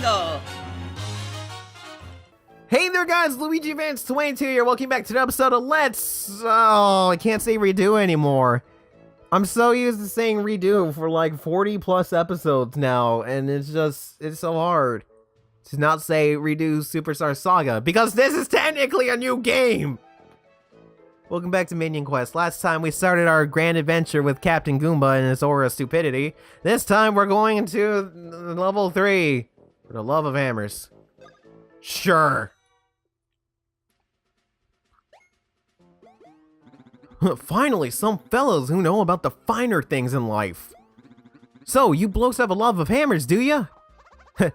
Saga! Hey there guys, Luigi Vance 22 here, welcome back to the episode of I can't say redo anymore. I'm so used to saying redo for like 40 plus episodes now, and it's so hard to not say redo Superstar Saga, because this is technically a new game! Welcome back to Minion Quest. Last time we started our grand adventure with Captain Goomba and his aura of stupidity. This time we're going into level 3, for the love of hammers. Sure. Finally, some fellows who know about the finer things in life. So, you blokes have a love of hammers, do ya?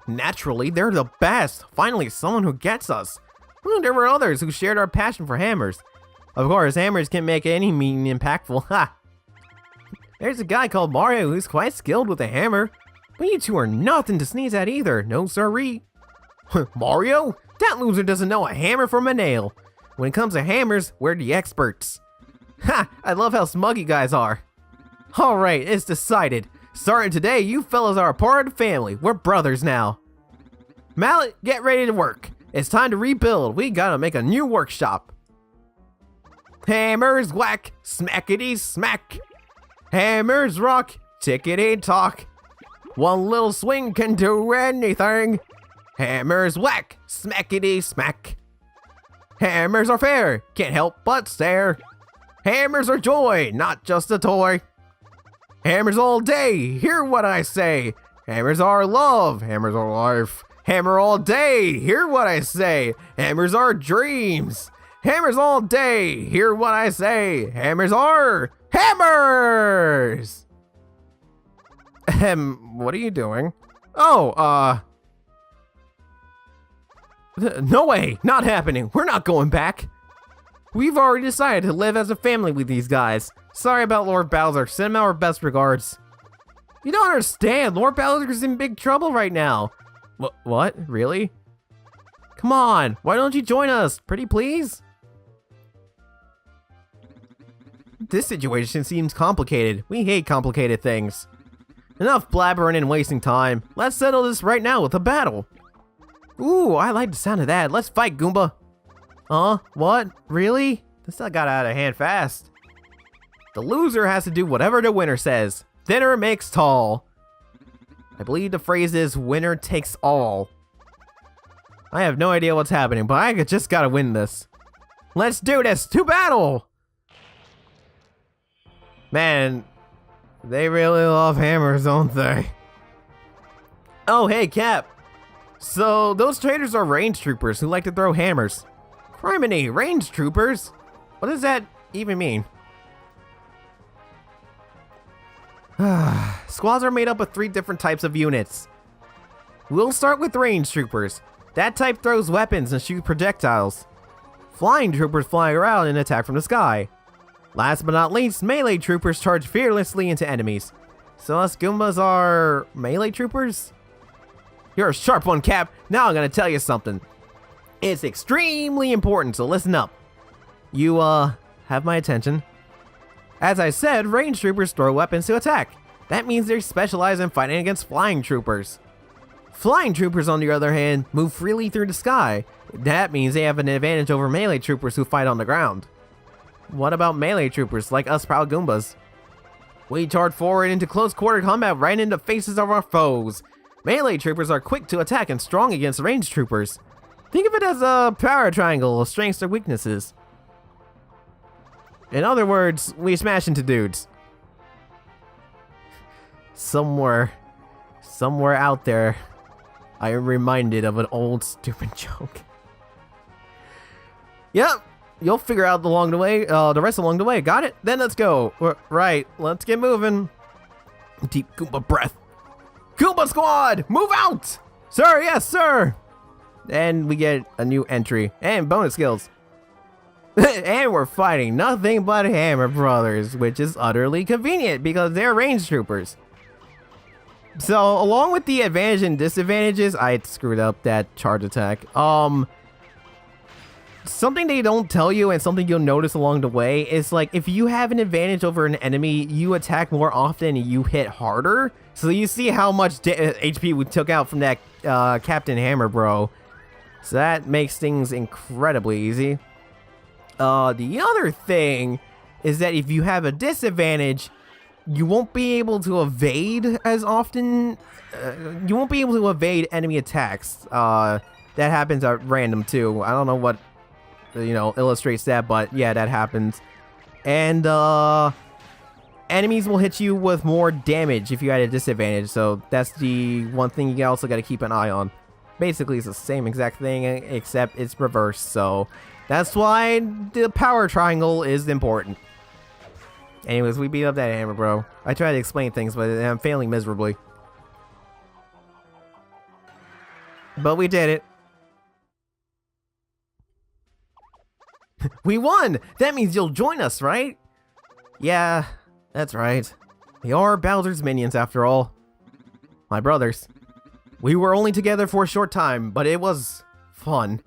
Naturally, they're the best. Finally, someone who gets us. Well, there were others who shared our passion for hammers. Of course, hammers can make any meaning impactful, ha! There's a guy called Mario who's quite skilled with a hammer. But you two are nothing to sneeze at either, no siree. Mario? That loser doesn't know a hammer from a nail. When it comes to hammers, we're the experts. Ha! I love how smug you guys are. Alright, it's decided. Starting today, you fellas are a part of the family. We're brothers now. Mallet, get ready to work. It's time to rebuild. We gotta make a new workshop. Hammers whack, smackety smack. Hammers rock, tickety talk. One little swing can do anything. Hammers whack, smackety smack. Hammers are fair, can't help but stare. Hammers are joy, not just a toy. Hammers all day, hear what I say. Hammers are love, hammers are life. Hammer all day, hear what I say. Hammers are dreams. Hammers all day, hear what I say. Hammers are hammers! What are you doing? Oh, no way, not happening. We're not going back. We've already decided to live as a family with these guys. Sorry about Lord Bowser, send him our best regards. You don't understand, Lord Bowser's in big trouble right now. What? Really? Come on, why don't you join us? Pretty please? This situation seems complicated. We hate complicated things. Enough blabbering and wasting time. Let's settle this right now with a battle. Ooh, I like the sound of that. Let's fight, Goomba. What? Really? This got out of hand fast. The loser has to do whatever the winner says. Thinner makes tall. I believe the phrase is winner takes all. I have no idea what's happening, but I just gotta win this. Let's do this! To battle! Man, they really love hammers, don't they? Oh, hey, Cap. So, those traders are range troopers who like to throw hammers. Criminy, range troopers? What does that even mean? Squads are made up of 3 different types of units. We'll start with range troopers. That type throws weapons and shoots projectiles. Flying troopers fly around and attack from the sky. Last but not least, melee troopers charge fearlessly into enemies. So us Goombas are melee troopers? You're a sharp one, Cap. Now I'm gonna tell you something. It's extremely important, so listen up. You, have my attention. As I said, range troopers throw weapons to attack. That means they specialize in fighting against flying troopers. Flying troopers, on the other hand, move freely through the sky. That means they have an advantage over melee troopers who fight on the ground. What about melee troopers like us proud Goombas? We charge forward into close quarter combat right in the faces of our foes. Melee troopers are quick to attack and strong against range troopers. Think of it as a power triangle of strengths or weaknesses. In other words, we smash into dudes. Somewhere out there, I am reminded of an old stupid joke. Yep, you'll figure out the rest along the way. Got it? Then let's go. Right, let's get moving. Deep Goomba breath. Goomba squad, move out! Sir, yes, sir! And we get a new entry and bonus skills. And we're fighting nothing but Hammer Brothers, which is utterly convenient because they're range troopers. So, along with the advantage and disadvantages, I screwed up that charge attack. Something they don't tell you and something you'll notice along the way is like if you have an advantage over an enemy, you attack more often and you hit harder. So you see how much HP we took out from that Captain Hammer bro. So that makes things incredibly easy. The other thing is that if you have a disadvantage, you won't be able to evade as often. You won't be able to evade enemy attacks. That happens at random too. I don't know what, illustrates that, but yeah, that happens. And enemies will hit you with more damage if you had a disadvantage. So that's the one thing you also got to keep an eye on. Basically, it's the same exact thing, except it's reversed. So that's why the power triangle is important. Anyways, we beat up that hammer, bro. I try to explain things, but I'm failing miserably. But we did it. We won! That means you'll join us, right? Yeah, that's right. They are Bowser's minions, after all. My brothers. We were only together for a short time, but it was fun.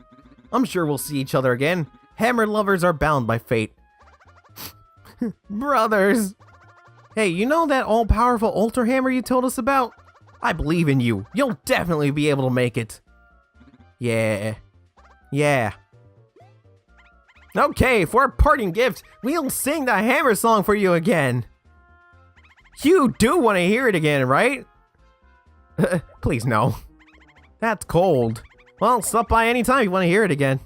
I'm sure we'll see each other again. Hammer lovers are bound by fate. Brothers! Hey, you know that all-powerful Ultra Hammer you told us about? I believe in you. You'll definitely be able to make it. Yeah. Yeah. Okay, for a parting gift, we'll sing the Hammer song for you again. You do want to hear it again, right? Please, no. That's cold. Well, stop by anytime you want to hear it again.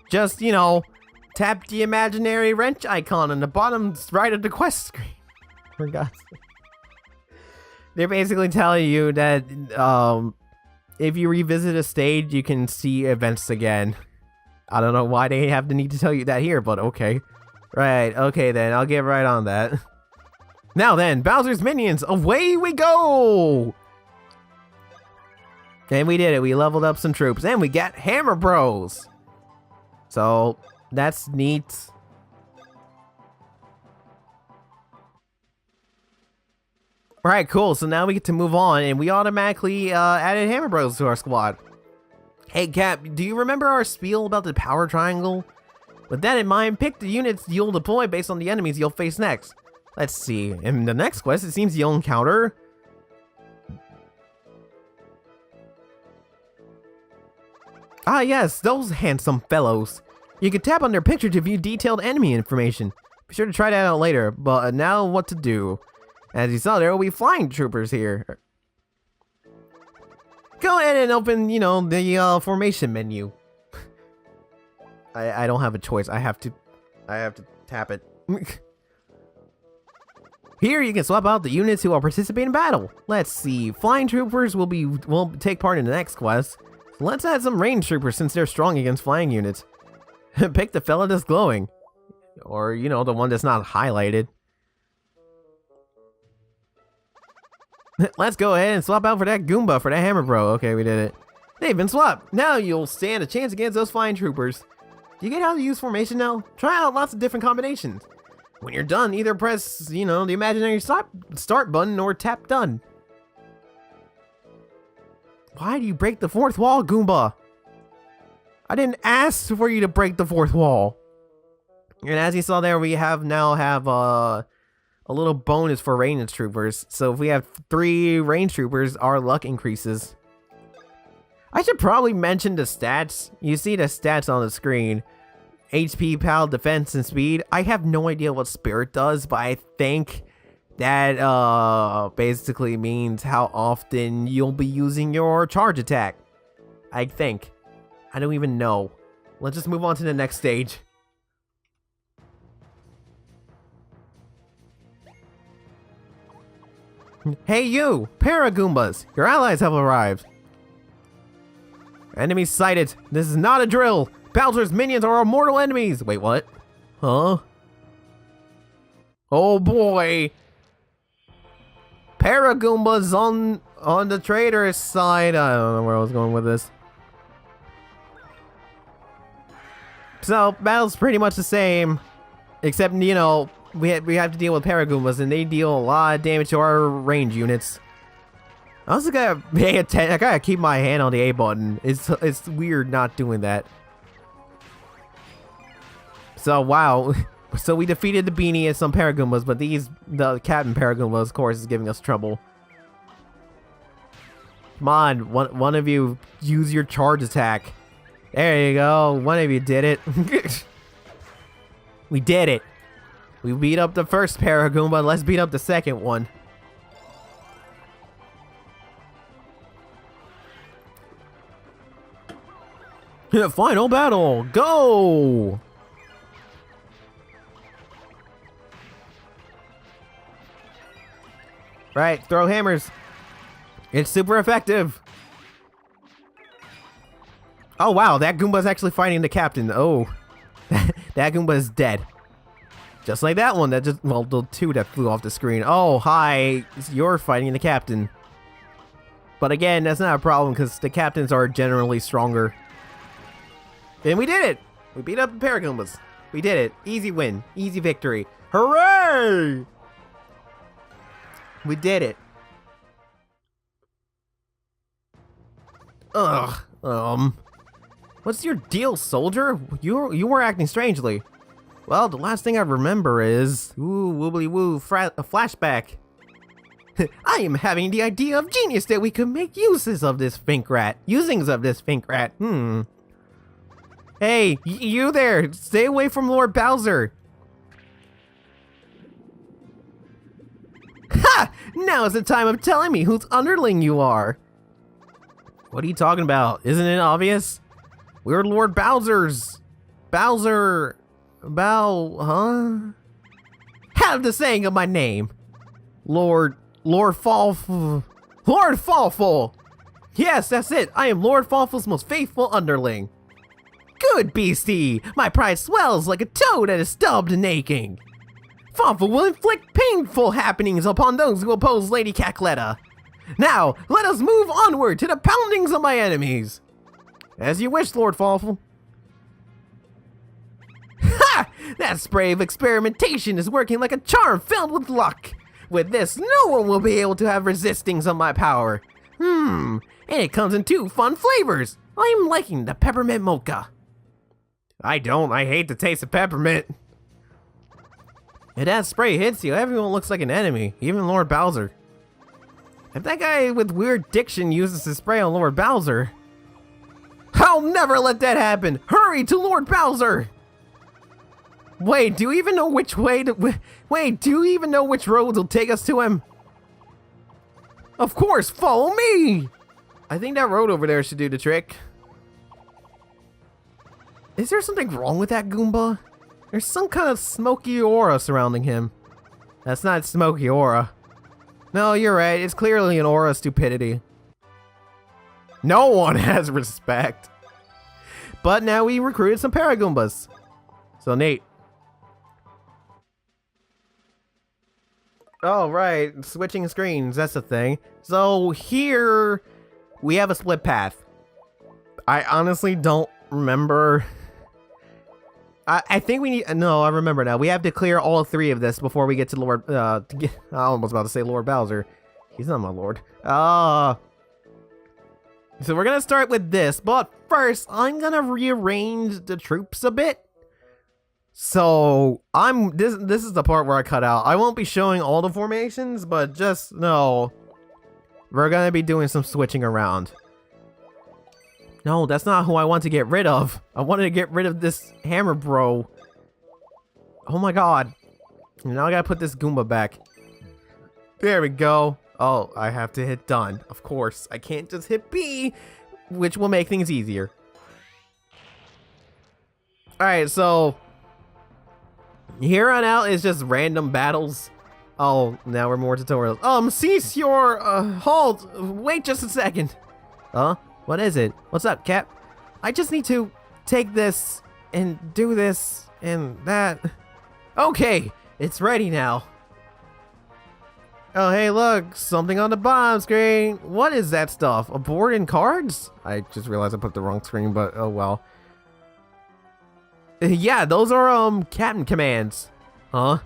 Just, tap the imaginary wrench icon on the bottom right of the quest screen. For God's sake. They're basically telling you that if you revisit a stage, you can see events again. I don't know why they have the need to tell you that here, but okay. Right, okay then, I'll get right on that. Now then, Bowser's minions, away we go! And we did it, we leveled up some troops, and we got Hammer Bros! So, that's neat. Alright, cool, so now we get to move on, and we automatically added Hammer Bros to our squad. Hey Cap, do you remember our spiel about the power triangle? With that in mind, pick the units you'll deploy based on the enemies you'll face next. Let's see, in the next quest, it seems you'll encounter... Ah yes, those handsome fellows. You can tap on their picture to view detailed enemy information. Be sure to try that out later, but now what to do? As you saw, there will be flying troopers here. Go ahead and open, the formation menu. I don't have a choice. I have to tap it. Here you can swap out the units who will participate in battle. Let's see. Flying troopers will take part in the next quest. So let's add some range troopers since they're strong against flying units. Pick the fella that's glowing. Or, the one that's not highlighted. Let's go ahead and swap out for that Goomba for that Hammer Bro. Okay, we did it. They've been swapped. Now you'll stand a chance against those flying troopers. Do you get how to use formation now? Try out lots of different combinations. When you're done, either press, the imaginary start button or tap done. Why do you break the fourth wall, Goomba? I didn't ask for you to break the fourth wall. And as you saw there, we now have a little bonus for range troopers. So if we have 3 range troopers, our luck increases. I should probably mention the stats. You see the stats on the screen. HP, PAL, defense, and speed. I have no idea what spirit does, but I think that basically means how often you'll be using your charge attack. I think. I don't even know. Let's just move on to the next stage. Hey you! Paragoombas! Your allies have arrived! Enemies sighted! This is not a drill! Bowser's minions are our mortal enemies! Wait, what? Huh? Oh boy! Paragoombas on the traitor's side! I don't know where I was going with this. So, battle's pretty much the same. Except, we have to deal with Paragoombas, and they deal a lot of damage to our range units. I also gotta pay attention. I gotta keep my hand on the A button. It's weird not doing that. So wow, so we defeated the Beanie and some Paragoombas, but the Captain Paragoombas, of course, is giving us trouble. Come on, one of you use your charge attack. There you go. One of you did it. We did it. We beat up the first Paragoomba. Let's beat up the second one. Final battle. Go! Right, throw hammers. It's super effective. Oh wow, that Goomba's actually fighting the captain. Oh, that Goomba is dead. Just like that one that just, well, the two that flew off the screen. Oh, hi, you're fighting the captain. But again, that's not a problem because the captains are generally stronger. And we did it! We beat up the Paragoombas. We did it. Easy win. Easy victory. Hooray! We did it. Ugh. What's your deal, soldier? You were acting strangely. Well, the last thing I remember is... Ooh, woobly woo, a flashback. I am having the idea of genius that we could make uses of this Fink Rat. Usings of this Fink Rat. Hey, you there! Stay away from Lord Bowser! Ha! Now is the time of telling me whose underling you are! What are you talking about? Isn't it obvious? We're Lord Bowser's... Bowser... huh? Have the saying of my name! Lord Fawful... Lord Fawful! Yes, that's it! I am Lord Fawful's most faithful underling! Good beastie! My pride swells like a toad that is stubbed and aching. Fawful will inflict painful happenings upon those who oppose Lady Cackletta. Now, let us move onward to the poundings of my enemies. As you wish, Lord Fawful. Ha! That spray of experimentation is working like a charm filled with luck. With this, no one will be able to have resistings on my power. And it comes in two fun flavors. I'm liking the peppermint mocha. I don't. I hate the taste of peppermint. If that spray hits you, everyone looks like an enemy, even Lord Bowser. If that guy with weird diction uses the spray on Lord Bowser, I'll never let that happen! Hurry to Lord Bowser! Wait, do you even know which way to... Wait, do you even know which road will take us to him? Of course, follow me! I think that road over there should do the trick. Is there something wrong with that Goomba? There's some kind of smoky aura surrounding him. That's not smoky aura. No, you're right. It's clearly an aura of stupidity. No one has respect. But now we recruited some Paragoombas. So neat. Oh, right. Switching screens. That's the thing. So here we have a split path. I honestly don't remember... I think we need... No, I remember now. We have to clear all three of this before we get to Lord... I was about to say Lord Bowser. He's not my lord. So we're gonna start with this, but first, I'm gonna rearrange the troops a bit. So, this is the part where I cut out. I won't be showing all the formations, but just know we're gonna be doing some switching around. No, that's not who I want to get rid of. I wanted to get rid of this hammer bro. Oh my god. Now I gotta put this Goomba back. There we go. Oh, I have to hit done. Of course. I can't just hit B, which will make things easier. Alright, so here on out is just random battles. Oh, now we're more tutorials. Cease your, halt. Wait just a second. Huh? What is it? What's up, Cap? I just need to take this and do this and that. Okay, it's ready now. Oh, hey, look, something on the bottom screen. What is that stuff? A board and cards? I just realized I put the wrong screen, but oh well. Yeah, those are, captain commands. Huh?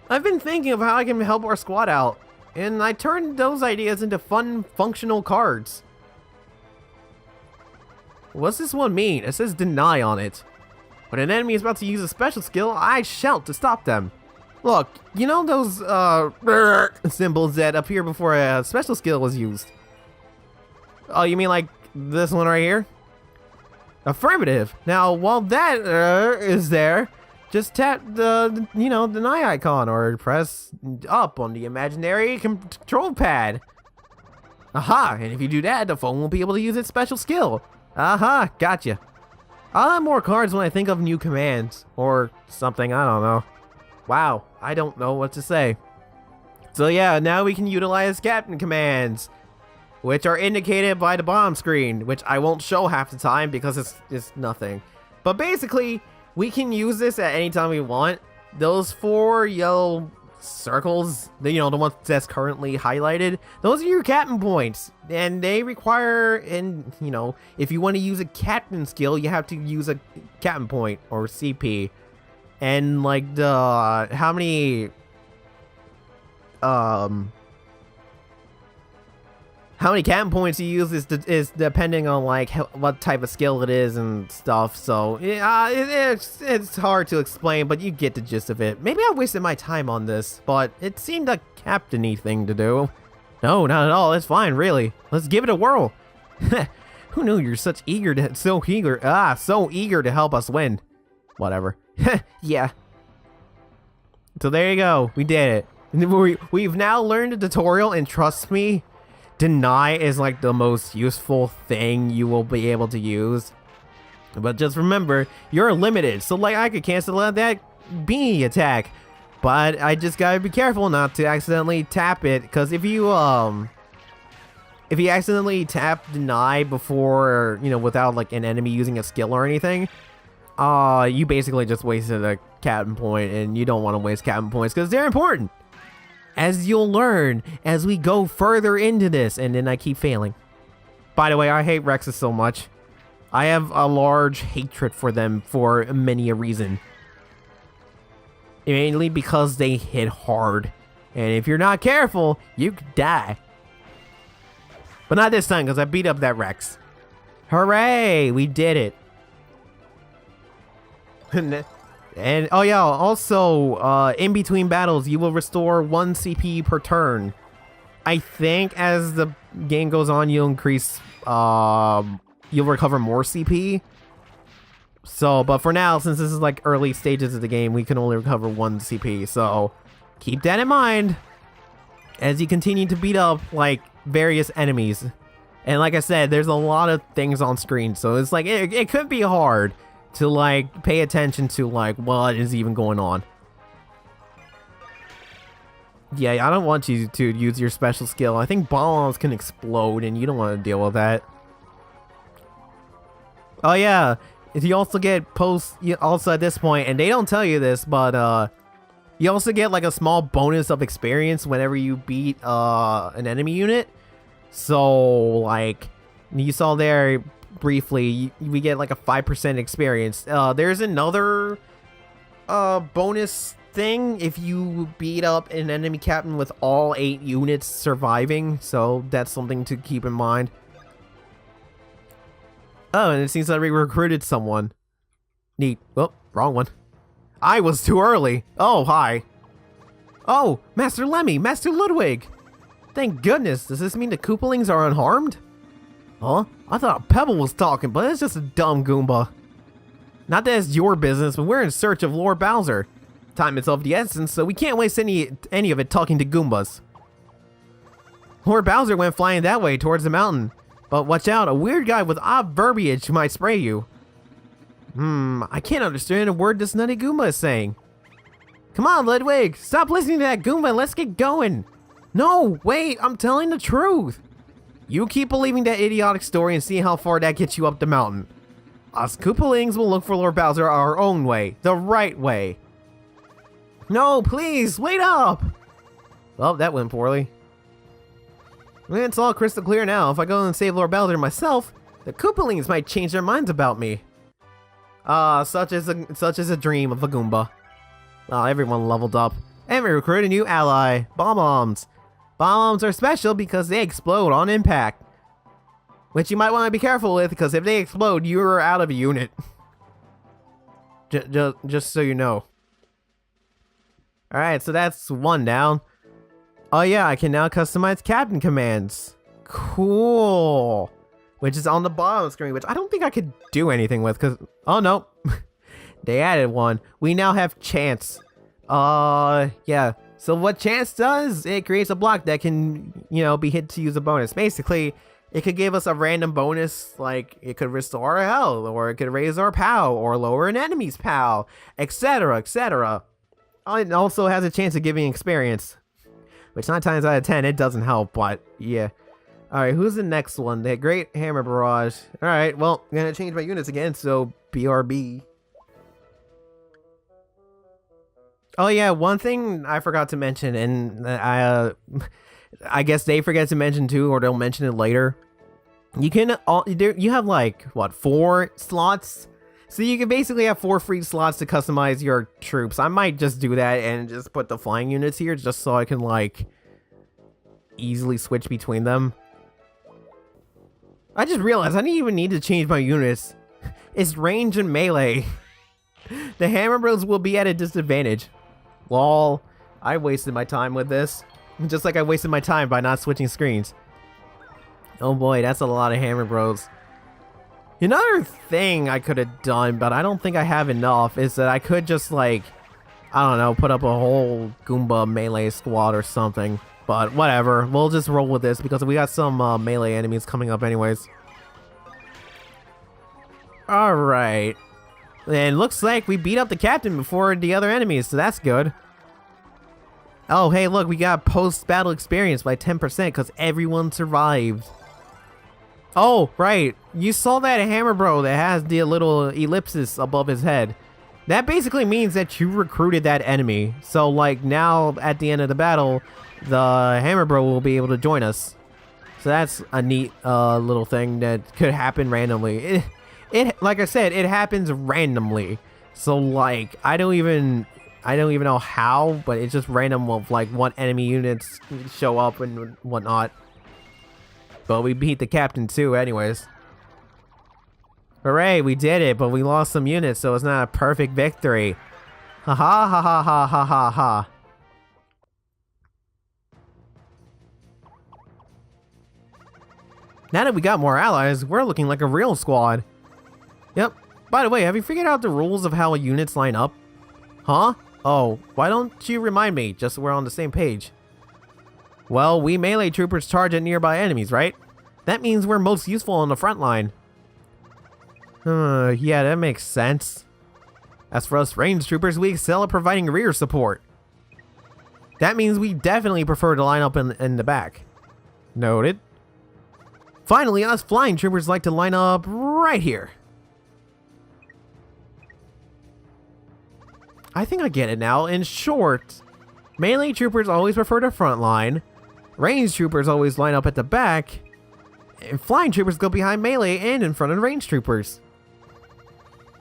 I've been thinking of how I can help our squad out, and I turned those ideas into fun, functional cards. What's this one mean? It says deny on it. When an enemy is about to use a special skill, I shout to stop them. Look, you know those, symbols that appear before a special skill was used? Oh, you mean like this one right here? Affirmative. Now, while that is there, just tap the, deny icon or press up on the imaginary control pad. Aha, and if you do that, the phone won't be able to use its special skill. Aha, gotcha. I'll have more cards when I think of new commands or something, I don't know. Wow, I don't know what to say. So yeah, now we can utilize captain commands, which are indicated by the bottom screen, which I won't show half the time because it's nothing. But basically, we can use this at any time we want. Those 4 yellow circles, the ones that's currently highlighted, those are your captain points. And they require, if you want to use a captain skill, you have to use a captain point or CP. And like how many captain points you use is depending on like what type of skill it is and stuff. So it's hard to explain, but you get the gist of it. Maybe I wasted my time on this, but it seemed a captain-y thing to do. No, not at all. It's fine, really. Let's give it a whirl. Who knew you're so eager to help us win? Whatever. Yeah. So there you go. We did it. We've now learned the tutorial, and trust me, deny is like the most useful thing you will be able to use. But just remember, you're limited. So like I could cancel out that beanie attack, but I just gotta be careful not to accidentally tap it, because if you accidentally tap deny before, without like an enemy using a skill or anything, you basically just wasted a captain point, and you don't want to waste captain points because they're important. As you'll learn as we go further into this, and then I keep failing. By the way, I hate Rexes so much. I have a large hatred for them for many a reason. Mainly because they hit hard. And if you're not careful, you could die. But not this time, because I beat up that Rex. Hooray! We did it. And oh yeah, also in between battles you will restore 1 CP per turn. I think as the game goes on you'll recover more CP. So, but for now, since this is like early stages of the game, we can only recover 1 CP. So keep that in mind as you continue to beat up like various enemies. And like I said, there's a lot of things on screen, so it's like it could be hard to like pay attention to like what is even going on. Yeah, I don't want you to use your special skill. I think bombs can explode and you don't want to deal with that. Oh yeah, if you also get also at this point, and they don't tell you this, but you also get like a small bonus of experience whenever you beat an enemy unit. So like you saw there briefly, we get like a 5% experience. There's another bonus thing if you beat up an enemy captain with all 8 units surviving, so that's something to keep in mind. Oh, and it seems like we recruited someone. Neat. Oh, wrong one. I was too early. Oh, hi. Oh, Master Lemmy, Master Ludwig. Thank goodness. Does this mean the Koopalings are unharmed? Huh? I thought Pebble was talking, but it's just a dumb Goomba. Not that it's your business, but we're in search of Lord Bowser. Time is of the essence, so we can't waste any of it talking to Goombas. Lord Bowser went flying that way towards the mountain. But watch out, a weird guy with odd verbiage might spray you. I can't understand a word this nutty Goomba is saying. Come on, Ludwig, stop listening to that Goomba and let's get going. No, wait, I'm telling the truth. You keep believing that idiotic story and see how far that gets you up the mountain. Us Koopalings will look for Lord Bowser our own way, the right way. No, please, wait up! Well, that went poorly. It's all crystal clear now. If I go and save Lord Bowser myself, the Koopalings might change their minds about me. Such is a dream of a Goomba. Everyone leveled up. And we recruited a new ally, Bomb-Bombs. Bomb-Bombs are special because they explode on impact. Which you might want to be careful with, because if they explode, you're out of a unit. Just so you know. Alright, so that's 1 down. Oh yeah, I can now customize captain commands. Cool. which is on the bottom of the screen, which I don't think I could do anything with, because, oh no, they added one. We now have Chance. Yeah. So what Chance does, it creates a block that can, you know, be hit to use a bonus. Basically, it could give us a random bonus, like it could restore our health, or it could raise our POW, or lower an enemy's POW, etc., etc. It also has a chance of giving experience, which 9 times out of 10, it doesn't help, but yeah. Alright, who's the next one? The Great Hammer Barrage. Alright, well, I'm gonna change my units again, so BRB. Oh yeah, one thing I forgot to mention, and I guess they forget to mention too, or they'll mention it later. You have like, what, 4 slots? So you can basically have 4 free slots to customize your troops. I might just do that and just put the flying units here, just so I can like easily switch between them. I just realized I didn't even need to change my units. It's range and melee. The Hammer Bros will be at a disadvantage. Lol, I wasted my time with this. Just like I wasted my time by not switching screens. Oh boy, that's a lot of Hammer Bros. Another thing I could have done, but I don't think I have enough, is that I could just like, I don't know, put up a whole Goomba melee squad or something. But whatever, we'll just roll with this because we got some melee enemies coming up anyways. Alright. And looks like we beat up the captain before the other enemies, so that's good. Oh, hey, look, we got post-battle experience by 10% because everyone survived. Oh, right. You saw that Hammer Bro that has the little ellipsis above his head. That basically means that you recruited that enemy. So, like, now at the end of the battle, the Hammer Bro will be able to join us. So that's a neat little thing that could happen randomly. It like I said, it happens randomly. So like I don't even know how, but it's just random of like what enemy units show up and whatnot. But we beat the captain too anyways. Hooray, we did it, but we lost some units, so it's not a perfect victory. Ha ha ha ha ha ha ha ha. Now that we got more allies, we're looking like a real squad. Yep. By the way, have you figured out the rules of how units line up? Huh? Oh, why don't you remind me, just so we're on the same page? Well, we melee troopers charge at nearby enemies, right? That means we're most useful on the front line. Yeah, that makes sense. As for us range troopers, we excel at providing rear support. That means we definitely prefer to line up in the back. Noted. Finally, us flying troopers like to line up right here. I think I get it now. In short, melee troopers always prefer the front line, range troopers always line up at the back, and flying troopers go behind melee and in front of range troopers.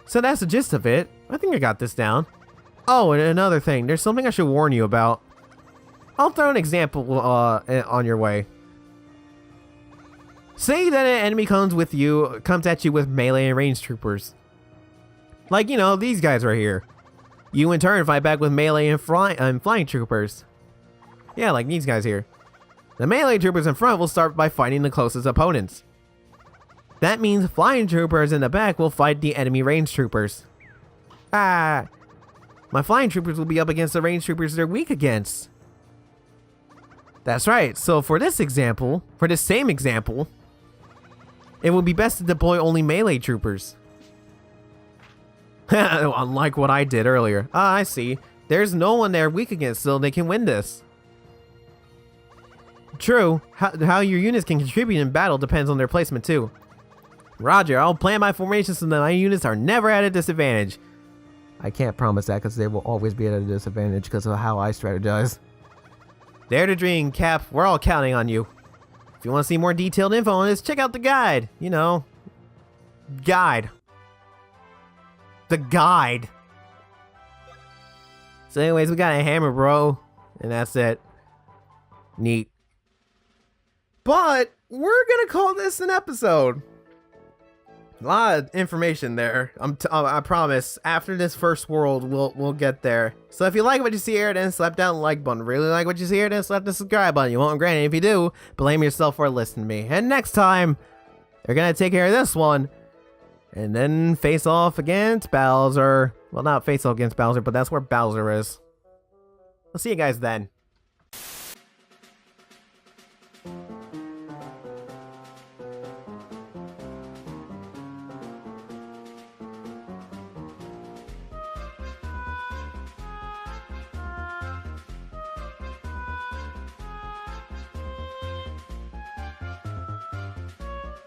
So that's the gist of it. I think I got this down. Oh, and another thing, there's something I should warn you about. I'll throw an example on your way. Say that an enemy comes at you with melee and range troopers. Like, you know, these guys right here. You in turn fight back with melee and flying troopers. Yeah, like these guys here. The melee troopers in front will start by fighting the closest opponents. That means flying troopers in the back will fight the enemy range troopers. Ah! My flying troopers will be up against the range troopers they're weak against. That's right, so for this same example, it would be best to deploy only melee troopers. Unlike what I did earlier. Ah, I see. There's no one they're weak against, so they can win this. True, how your units can contribute in battle depends on their placement too. Roger, I'll plan my formation so that my units are never at a disadvantage. I can't promise that because they will always be at a disadvantage because of how I strategize. Dare to dream, Cap. We're all counting on you. If you want to see more detailed info on this, check out the guide. You know, guide. The guide. So anyways, we got a hammer, bro. And that's it. Neat. But we're gonna call this an episode. A lot of information there. I promise. After this first world, we'll get there. So if you like what you see here, then slap down the like button. Really like what you see here, then slap the subscribe button. You won't regret it if you do. Blame yourself for listening to me. And next time, They're gonna take care of this one. And then face off against Bowser. Well, not face off against Bowser, but that's where Bowser is. I'll see you guys then.